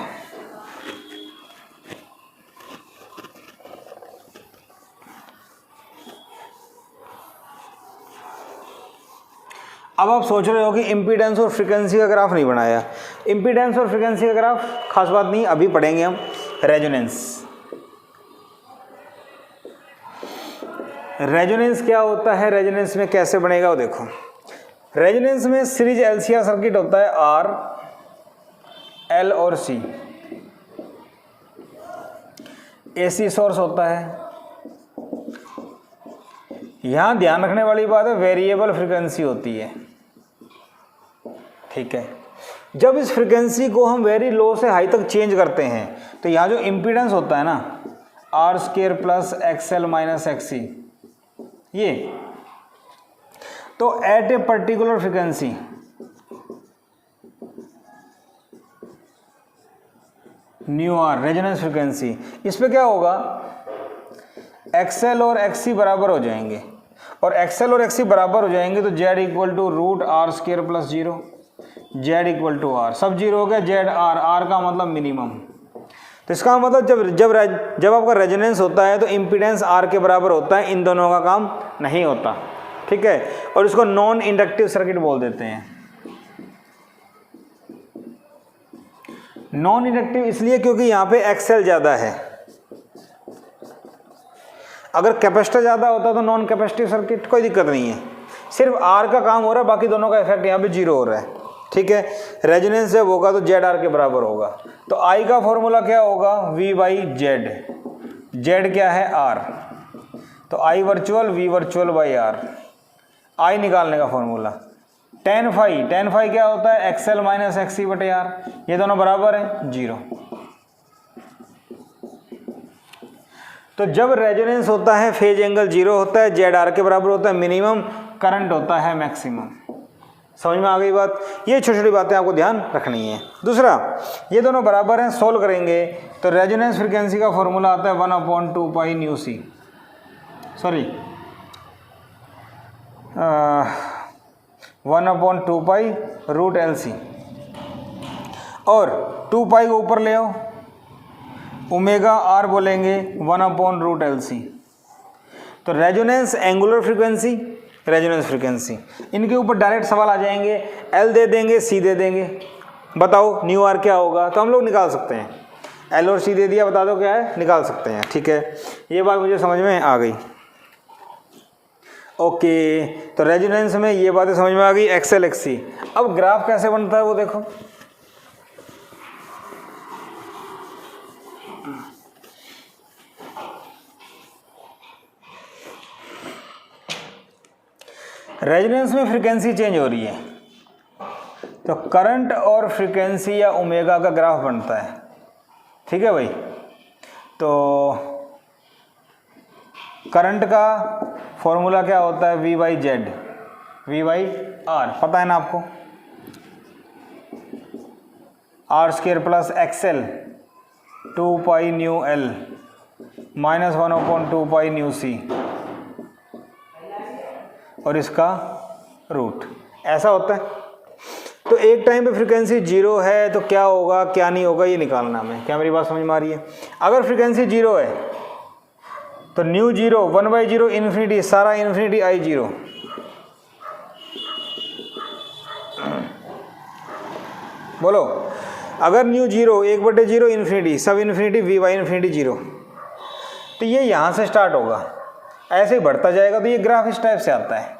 अब आप सोच रहे हो कि इम्पीडेंस और फ्रीक्वेंसी का ग्राफ नहीं बनाया। इम्पीडेंस और फ्रीक्वेंसी का ग्राफ खास बात नहीं, अभी पढ़ेंगे हम। रेजोनेंस, रेजोनेंस क्या होता है, रेजोनेंस में कैसे बनेगा वो देखो। रेजोनेंस में सीरीज LCR सर्किट होता है, R, L और C। AC सोर्स होता है। यहां ध्यान रखने वाली बात है, वेरिएबल फ्रीक्वेंसी होती है, ठीक है। जब इस फ्रीक्वेंसी को हम वेरी लो से हाई तक चेंज करते हैं तो यहाँ जो इम्पीडेंस होता है ना, R² plus XL minus XC, ये तो at a particular frequency nu R resonance frequency, इस पे क्या होगा, XL और XC बराबर हो जाएंगे, और XL और XC बराबर हो जाएंगे तो Z equal to √R² plus 0, Z equal to R, सब 0 हो गया, Z R का मतलब मिनिमम। तो इसका मतलब जब आपका रेजोनेंस होता है तो इम्पीडेंस R के बराबर होता है, इन दोनों का काम नहीं होता, ठीक है। और इसको नॉन इंडक्टिव सर्किट बोल देते हैं। नॉन इंडक्टिव इसलिए क्योंकि यहाँ पे XL ज़्यादा है। अगर कैपेसिटर ज़्यादा होता तो नॉन कैपेसिटिव सर्किट कोई दिक्कत नहीं है, सिर्फ R का काम हो रहा है, बाकी दोनों का इफेक्ट यहाँ पे 0 हो रहा है, ठीक है। रेजोनेंस जब होगा तो ZR के बराबर होगा। तो I का फॉर्मूला क्या होगा, V/Z। Z क्या है, R, तो I virtual V virtual by R। I निकालने का फॉर्मूला tan phi क्या होता है, XL माइनस XC बटे R, ये दोनों बराबर हैं 0। तो जब रेजोनेंस होता है फेज एंगल 0 होता है, ZR के बराबर होता है मिनिमम, करंट होता है मैक्सिमम। समझ में आ गई बात। ये छोटी छोटी बातें आपको ध्यान रखनी है। दूसरा, ये दोनों बराबर हैं, सोल्व करेंगे तो रेजोनेंस फ्रीक्वेंसी का फॉर्मूला आता है 1/2 पाई न्यू C, सॉरी 1/2 पाई √LC, और 2 पाई को ऊपर ले आओ, ओमेगा R बोलेंगे 1/√LC। तो resonance angular frequency, resonance frequency, इनके ऊपर डायरेक्ट सवाल आ जाएंगे। L दे देंगे, C दे देंगे, बताओ न्यू R क्या होगा, तो हम लोग निकाल सकते हैं। L और C दे दिया, बता दो क्या है, निकाल सकते हैं, ठीक है। ये बात मुझे समझ में आ गई। ओके, तो रेजोनेंस में ये बातें समझ में आ गई, XL XC। अब ग्राफ कैसे बनता है वो देखो। रेजोनेंस में फ्रीक्वेंसी चेंज हो रही है तो करंट और फ्रीक्वेंसी या ओमेगा का ग्राफ बनता है, ठीक है भाई। तो करंट का फॉर्मूला क्या होता है, V/Z, V/R पता है ना आपको, R² plus XL 2 pi nu L minus 1/2 pi nu C, और इसका रूट, ऐसा होता है। तो एक टाइम पे फ्रीक्वेंसी 0 है तो क्या होगा क्या नहीं होगा ये निकालना हमें। क्या मेरी बात समझ में आ रही है। अगर फ्रीक्वेंसी 0 है तो न्यू 0 1/0 इन्फिनिटी, सारा इन्फिनिटी I 0, बोलो। अगर न्यू 0 1/0 इन्फिनिटी, सब इन्फिनिटी V/∞ 0, तो ये यहाँ से स्टार्ट होगा, ऐसे ही बढ़ता जाएगा। तो ये ग्राफ इस टाइप से आता है,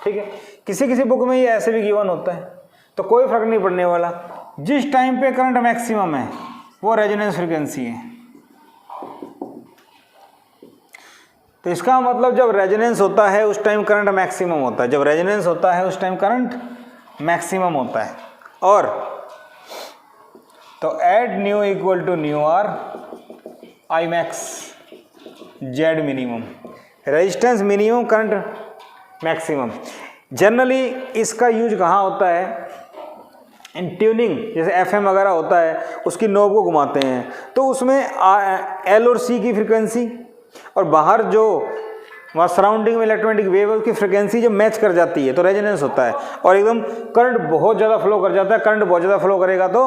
ठीक है, किसी किसी बुक में ये ऐसे भी गिवन होता है, तो कोई फर्क नहीं पड़ने वाला। जिस टाइम पे करंट मैक्सिमम है वो रेजोनेंस फ्रीक्वेंसी है। तो इसका मतलब जब रेजोनेंस होता है उस टाइम करंट मैक्सिमम होता है, जब रेजोनेंस होता है उस टाइम करंट मैक्सिमम होता है। और तो at nu equal to nu R I max Z minimum, resistance minimum current maximum. Generally इसका यूज कहाँ होता है, इन ट्यूनिंग, जैसे एफएम वगैरह होता है उसकी नोब को घुमाते हैं, तो उसमें एल और सी की फ्रीक्वेंसी और बाहर जो वहाँ सराउंडिंग में इलेक्ट्रोमैग्नेटिक वेव है उसकी फ्रीक्वेंसी जब मैच कर जाती है तो रेजोनेंस होता है, और एकदम करंट बहुत ज़्यादा फ्लो कर जाता है। करंट बहुत ज़्यादा फ्लो करेगा तो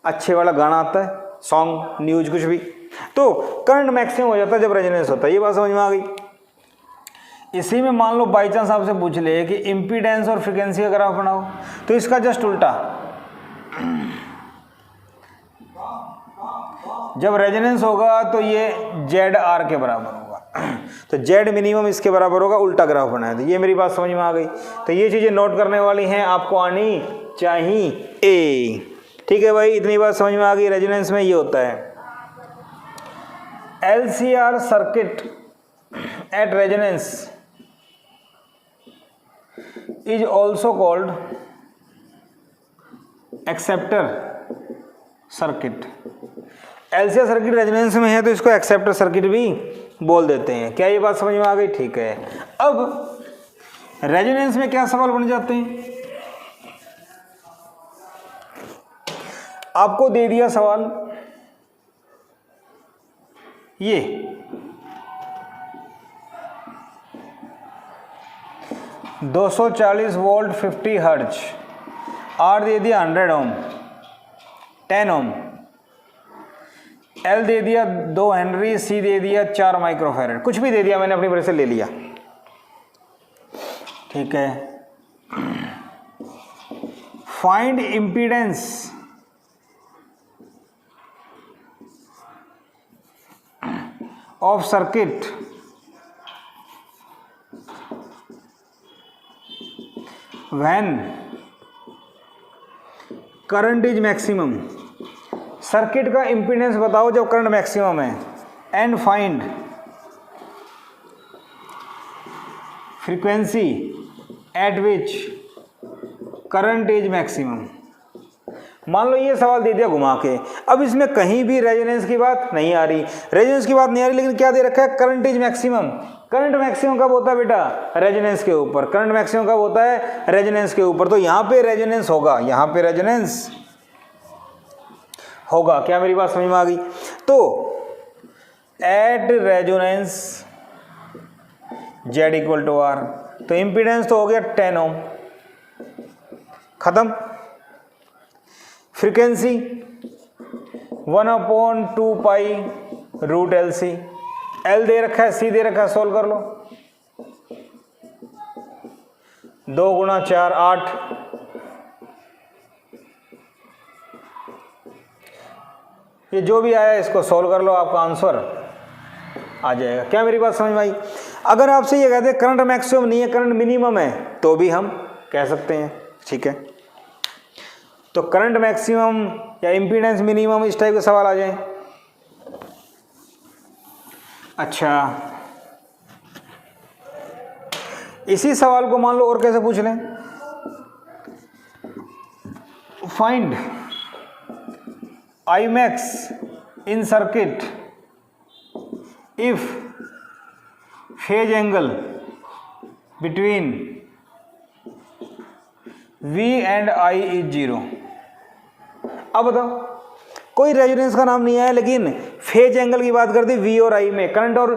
अच्छे वाला गाना आता है, सॉन्ग, न्यूज, कुछ भी, तो करंट मैक्सिमम हो जाता है जब रेजोनेंस होता है। ये बात समझ में आ गई। इसी में मान लो बाई चांस आपसे पूछ ले कि इम्पीडेंस और फ्रीक्वेंसी का ग्राफ बनाओ, तो इसका जस्ट उल्टा, जब रेजोनेंस होगा तो ये जेड आर के बराबर होगा, तो जेड मिनिमम इसके बराबर होगा, उल्टा ग्राफ बनाया। तो ये मेरी बात समझ में आ गई। तो ये चीज़ें नोट करने वाली हैं, आपको आनी चाहिए। ठीक है भाई, इतनी बात समझ में आ गई। रेजोनेंस में ये होता है LCR circuit at resonance is also called acceptor circuit. LCR circuit resonance में है तो इसको एक्सेप्टर सर्किट भी बोल देते हैं। क्या ये बात समझ में आ गई? ठीक है। अब रेजोनेंस में क्या सवाल बन जाते हैं, आपको दे दिया सवाल ये 240 वोल्ट 50 हर्ट्ज, आर दे दिया 100 ओम 10 ओम, एल दे दिया 2 हेनरी, सी दे दिया 4 माइक्रोफैरड, कुछ भी दे दिया, मैंने अपनी वजह से ले लिया। ठीक है। Find impedance of circuit when current is maximum. Circuit का इम्पीडेंस बताओ जब करंट मैक्सिमम है, and find frequency eight which current is maximum. मान लो ये सवाल दे दिया घुमा के, अब इसमें कहीं भी रेजोनेंस की बात नहीं आ रही, रेजोनेंस की बात नहीं आ रही, लेकिन क्या दे रखा है, current is maximum. Current maximum कब होता है बेटा? रेजोनेंस के ऊपर। करंट मैक्सिमम कब होता है? रेजोनेंस के ऊपर। तो यहां पे रेजोनेंस होगा, यहां पे रेजोनेंस होगा। क्या मेरी बात समझ में आ गई? तो at resonance Z equal to R, तो इम्पीडेंस तो हो गया 10 ओम, खत्म। Frequency 1/2 pi root L C, L दे रखा है, सी दे रखा है, सोल्व कर लो। 2 गुणा 4 8, ये जो भी आया इसको सोल्व कर लो, आपका आंसर आ जाएगा। क्या मेरी बात समझ में आई? अगर आपसे ये कहते हैं करंट मैक्सिमम नहीं है, करंट मिनिमम है, तो भी हम कह सकते हैं। ठीक है। तो करंट मैक्सिमम या इम्पीडेंस मिनिमम, इस टाइप के सवाल आ जाए। अच्छा, इसी सवाल को मान लो और कैसे पूछ लें, find I max in circuit if phase angle between V and I is 0। अब बताओ, कोई रेजोनेंस का नाम नहीं आया, लेकिन फेज एंगल की बात करते V और I में, करंट और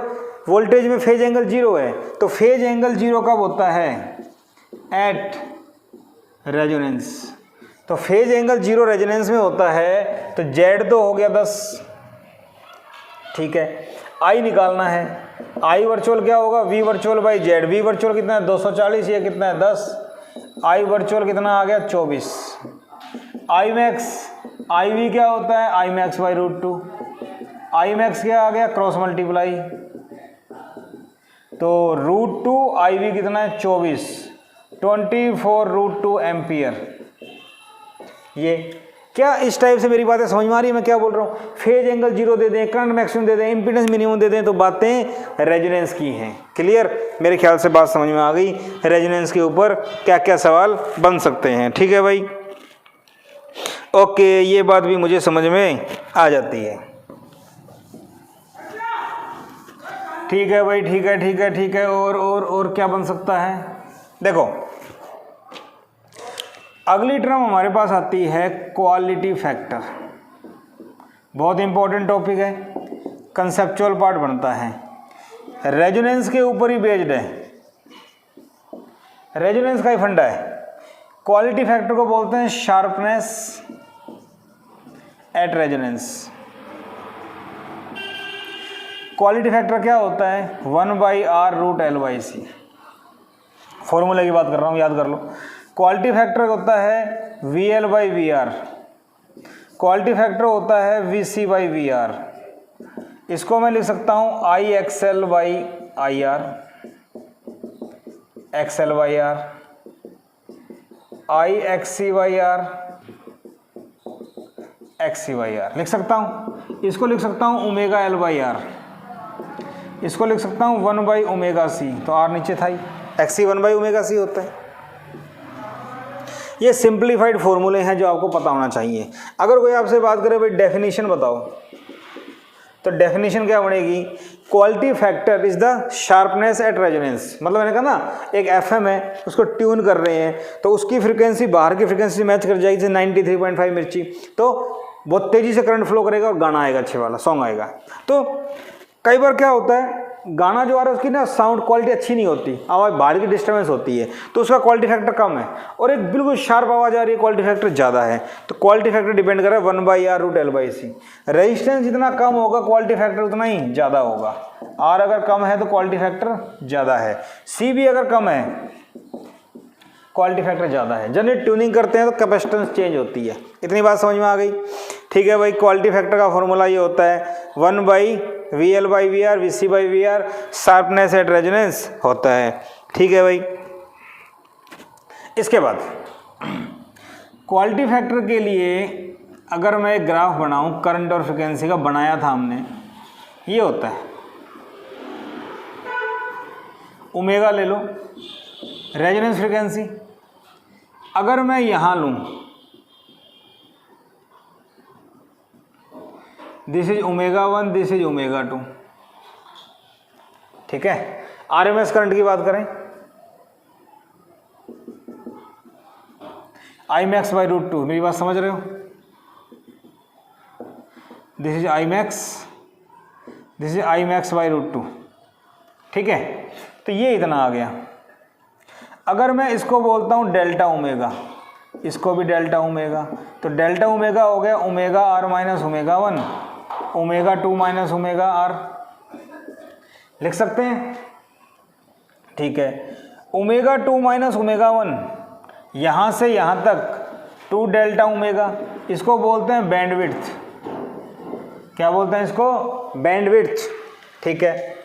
वोल्टेज में फेज एंगल 0 है, तो फेज एंगल 0 कब होता है? At resonance. तो फेज एंगल 0 रेजोनेंस में होता है, तो Z तो हो गया 10। ठीक है। I निकालना है, I वर्चुअल क्या होगा? V virtual by Z। V virtual कितना है? 240। ये कितना है? 10। I वर्चुअल कितना आ गया? 24। I मैक्स, आई वी क्या होता है? I max by root 2। I max क्या आ गया? क्रॉस मल्टीप्लाई, तो रूट 2 आई वी कितना है? 24। 24√2 एम्पियर। ये क्या इस टाइप से मेरी बातें समझ में आ रही है मैं क्या बोल रहा हूँ? फेज एंगल 0 दे दें, करंट मैक्सिमम दे दें, इम्पीडेंस मिनिमम दे दें, तो बातें रेजोनेंस की हैं। क्लियर? मेरे ख्याल से बात समझ में आ गई। रेजोनेंस के ऊपर क्या क्या सवाल बन सकते हैं। ठीक है भाई, ओके, ये बात भी मुझे समझ में आ जाती है। ठीक है भाई, ठीक है ठीक है ठीक है। और क्या बन सकता है? देखो अगली टर्म हमारे पास आती है क्वालिटी फैक्टर। बहुत इंपॉर्टेंट टॉपिक है, कंसेप्चुअल पार्ट बनता है, रेजोनेंस के ऊपर ही बेस्ड है, रेजोनेंस का ही फंडा है। क्वालिटी फैक्टर को बोलते हैं sharpness at resonance. Quality factor क्या होता है? 1/R√L/C। फॉर्मूले की बात कर रहा हूँ, याद कर लो। क्वालिटी फैक्टर होता है VL/VR, क्वालिटी फैक्टर होता है VC/VR। इसको मैं लिख सकता हूँ IXL/IR, XL/R, IXC/R, XC/R लिख सकता हूँ। इसको लिख सकता हूँ ωL/R, इसको लिख सकता हूँ 1/ωc, तो R नीचे था ही, XC 1/ωc होता है। ये सिंप्लीफाइड फॉर्मूले हैं जो आपको पता होना चाहिए। अगर कोई आपसे बात करे भाई डेफिनेशन बताओ, तो डेफिनेशन क्या बनेगी? Quality factor is the sharpness at resonance. मतलब मैंने कहा ना एक FM है, उसको ट्यून कर रहे हैं तो उसकी फ्रीक्वेंसी बाहर की फ्रीक्वेंसी से मैच कर जाएगी, जैसे 93.5 मिर्ची, तो बहुत तेजी से करंट फ्लो करेगा और गाना आएगा, अच्छे वाला सॉन्ग आएगा। तो कई बार क्या होता है, गाना जो आ रहा है उसकी ना साउंड क्वालिटी अच्छी नहीं होती, आवाज़ बाहर की डिस्टर्बेंस होती है, तो उसका क्वालिटी फैक्टर कम है। और एक बिल्कुल शार्प आवाज़ आ रही है, क्वालिटी फैक्टर ज़्यादा है। तो क्वालिटी फैक्टर डिपेंड कर रहा है 1/R√L/C। रेजिस्टेंस जितना कम होगा क्वालिटी फैक्टर उतना ही ज़्यादा होगा। R अगर कम है तो क्वालिटी फैक्टर ज़्यादा है, C भी अगर कम है क्वालिटी फैक्टर ज़्यादा है। जब ये ट्यूनिंग करते हैं तो कैपेसिटेंस चेंज होती है। इतनी बात समझ में आ गई? ठीक है भाई, क्वालिटी फैक्टर का फॉर्मूला ये होता है 1/VL/VR, VC/VR, sharpness at resonance होता है। ठीक है भाई, इसके बाद क्वालिटी फैक्टर के लिए अगर मैं एक ग्राफ बनाऊं, करंट और फ्रिक्वेंसी का बनाया था हमने, ये होता है ओमेगा ले लो, रेजोनेंस फ्रिक्वेंसी। अगर मैं यहां लूं दिस इज ω1, दिस इज ω2, ठीक है। RMS करंट की बात करें, Imax/√2, मेरी बात समझ रहे हो? This is Imax, this is Imax/√2, ठीक है। तो ये इतना आ गया। अगर मैं इसको बोलता हूँ डेल्टा ओमेगा, इसको भी डेल्टा ओमेगा, तो डेल्टा ओमेगा हो गया ωR - ω1, ω2 - ωR लिख सकते हैं, ठीक है। ω2 - ω1 यहाँ से यहाँ तक 2 डेल्टा ओमेगा, इसको बोलते हैं बैंडविड्थ। क्या बोलते हैं इसको? बैंडविड्थ, ठीक है।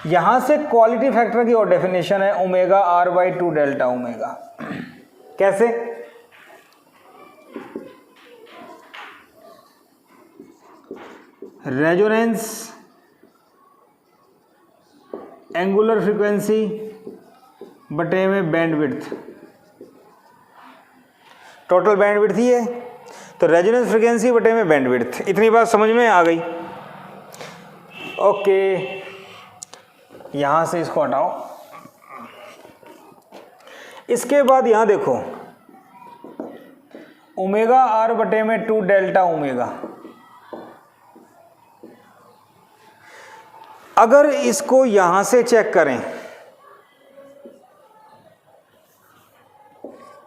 यहाँ से क्वालिटी फैक्टर की और डेफिनेशन है ωR/2 डेल्टा ओमेगा। कैसे? रेजोनेंस एंगुलर फ्रीक्वेंसी बटे में बैंडविड्थ, टोटल बैंडविड्थ ही है, तो रेजोनेंस फ्रीक्वेंसी बटे में बैंडविड्थ। इतनी बात समझ में आ गई? ओके, यहां से इसको हटाओ। इसके बाद यहां देखो ωR बटे में 2 डेल्टा ओमेगा। अगर इसको यहां से चेक करें,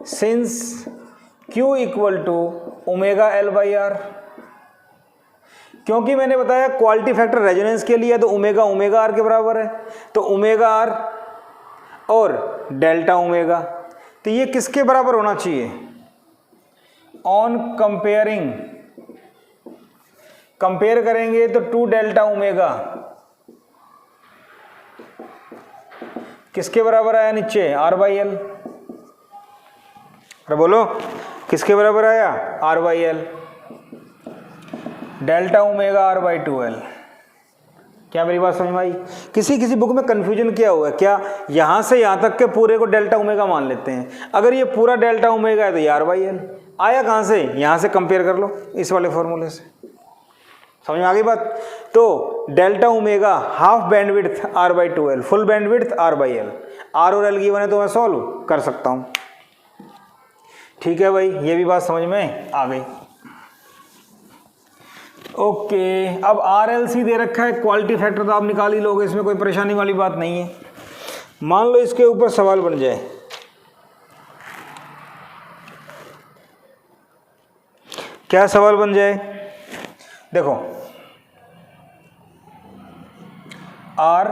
सिंस Q = ωL/R, क्योंकि मैंने बताया क्वालिटी फैक्टर रेजोनेंस के लिए तो ωR के बराबर है, तो ωR और डेल्टा ओमेगा, तो ये किसके बराबर होना चाहिए? ऑन कंपेयरिंग, कंपेयर करेंगे तो 2 डेल्टा ओमेगा किसके बराबर आया नीचे, आर बाई एल। अरे बोलो किसके बराबर आया, R by L, delta omega R by 2l। क्या मेरी बात समझ में आई? किसी बुक में कंफ्यूजन क्या हुआ है, क्या यहाँ से यहाँ तक के पूरे को डेल्टा ओमेगा मान लेते हैं, अगर ये पूरा डेल्टा ओमेगा है तो ये आर बाई एल आया कहाँ से, यहाँ से कंपेयर कर लो इस वाले फॉर्मूले से। समझ में आ गई बात? तो delta omega half bandwidth R by 2l, full bandwidth R by L, R और एल गिवन है तो मैं सॉल्व कर सकता हूँ। ठीक है भाई, ये भी बात समझ में आ गई। ओके, अब आर एल सी दे रखा है, क्वालिटी फैक्टर तो आप निकाल ही लोगे, इसमें कोई परेशानी वाली बात नहीं है। मान लो इसके ऊपर सवाल बन जाए, क्या सवाल बन जाए, देखो आर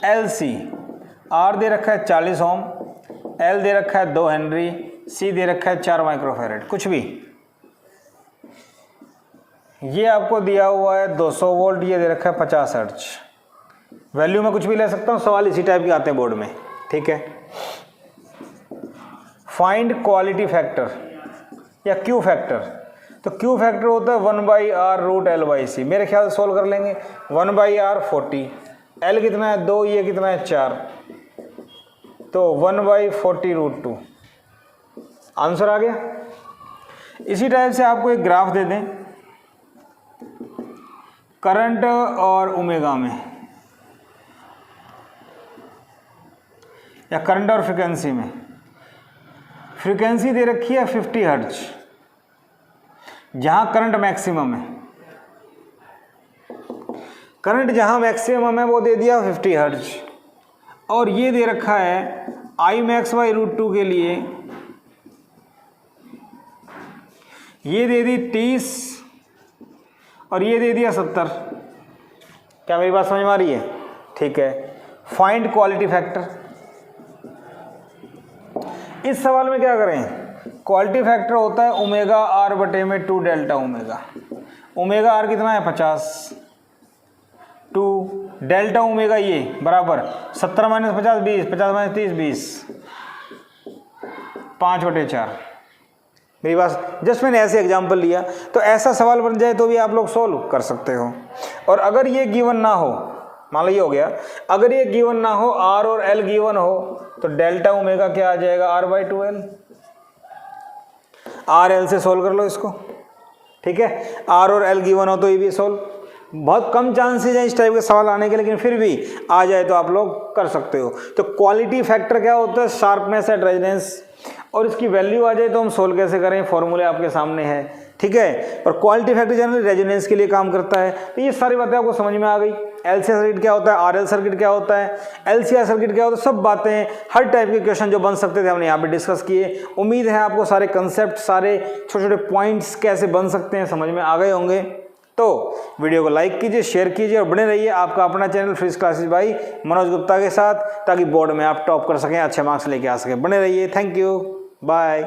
एल सी, आर दे रखा है 40 ओम, एल दे रखा है 2 हेनरी, सी दे रखा है 4 माइक्रोफेरेड, कुछ भी। ये आपको दिया हुआ है 200 वोल्ट, ये दे रखा है 50 हर्ट्ज। वैल्यू में कुछ भी ले सकता हूँ, सवाल इसी टाइप के आते हैं बोर्ड में। ठीक है, फाइंड क्वालिटी फैक्टर या क्यू फैक्टर, तो क्यू फैक्टर होता है 1/r रूट एल बाई सी। मेरे ख्याल से सोल्व कर लेंगे। 1/r 40, एल कितना है 2, ये कितना है 4, तो 1/40 रूट 2, आंसर आ गया। इसी टाइप से आपको एक ग्राफ दे दें करंट और ओमेगा में, या करंट और फ्रीक्वेंसी में। फ्रीक्वेंसी दे रखी है 50 हर्ट्ज, जहां करंट मैक्सिमम है, करंट जहां मैक्सिमम है वो दे दिया 50 हर्ट्ज, और ये दे रखा है आई मैक्स बाई रूट 2 के लिए ये दे दी 30 और ये दे दिया 70। क्या मेरी बात समझ में आ रही है? ठीक है, फाइंड क्वालिटी फैक्टर। इस सवाल में क्या करें, क्वालिटी फैक्टर होता है ओमेगा आर बटे में 2 डेल्टा ओमेगा। ओमेगा आर कितना है 50, 2 डेल्टा ओमेगा ये बराबर 70 माइनस 50 20, 50 माइनस 30 20, 5/4। मेरी बात, जस्ट मैंने ऐसे एग्जांपल लिया, तो ऐसा सवाल बन जाए तो भी आप लोग सोल्व कर सकते हो। और अगर ये गिवन ना हो, मान लो ये हो गया, अगर ये गिवन ना हो, आर और एल गिवन हो, तो डेल्टा ओमेगा क्या आ जाएगा, R by 2l। R L से सोल्व कर लो इसको। ठीक है, आर और एल गिवन हो तो ये भी सोल्व। बहुत कम चांसेस हैं इस टाइप के सवाल आने के, लेकिन फिर भी आ जाए तो आप लोग कर सकते हो। तो क्वालिटी फैक्टर क्या होता है, शार्पनेस एट रेजोनेंस, और इसकी वैल्यू आ जाए तो हम सोल्व कैसे करें, फॉर्मूले आपके सामने है। ठीक है, और क्वालिटी फैक्टर जनरली रेजोनेंस के लिए काम करता है। तो ये सारी बातें आपको समझ में आ गई। एलसीआर सर्किट क्या होता है, आरएल सर्किट क्या होता है, एलसीआर सर्किट क्या होता है, सब बातें, हर टाइप के क्वेश्चन जो बन सकते थे हमने यहाँ पे डिस्कस किए। उम्मीद है आपको सारे कंसेप्ट, सारे छोटे छोटे पॉइंट्स कैसे बन सकते हैं समझ में आ गए होंगे। तो वीडियो को लाइक कीजिए, शेयर कीजिए और बने रहिए आपका अपना channel physics classes bye Manoj Gupta के साथ, ताकि बोर्ड में आप टॉप कर सकें, अच्छे मार्क्स लेके आ सकें। बने रहिए, थैंक यू, बाय।